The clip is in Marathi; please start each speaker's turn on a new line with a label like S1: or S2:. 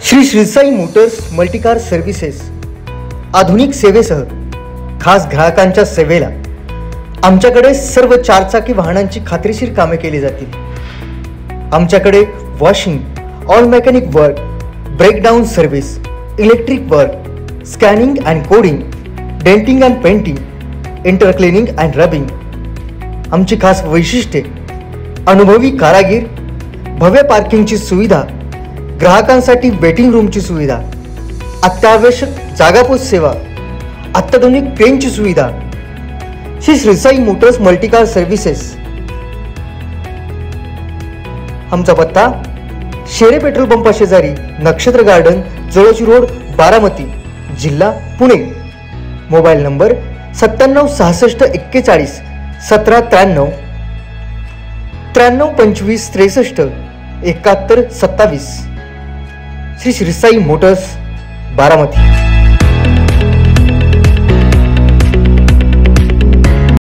S1: Shri Shri Sai Motors Multicar services आधुनिक सेवेसह खास ग्राहकांच्या सेवेला आमच्याकडे सर्व चारचाकी वाहनांची खात्रीशीर कामे केली जातील। आमच्याकडे washing, all mechanic work, breakdown service, electric work, scanning and coding, denting and painting, interior cleaning and rubbing. आमची खास वैशिष्ट्ये: अनुभवी कारागीर, भव्य पार्किंगची सुविधा, ग्राहकांसाठी वेटिंग रूमची सुविधा, अत्यावश्यक जागापोच सेवा, अत्याधुनिक क्रेनची सुविधा। Shri Shri Sai Motors Multicar services. आमचा पत्ता शेरे पेट्रोल पंपा शेजारी, नक्षत्र गार्डन, जळोजी रोड, बारामती, जिल्हा Pune. Mobile number 976641 1793, 9325 63 71 27। Shri Shri Sai Motors, Baramati.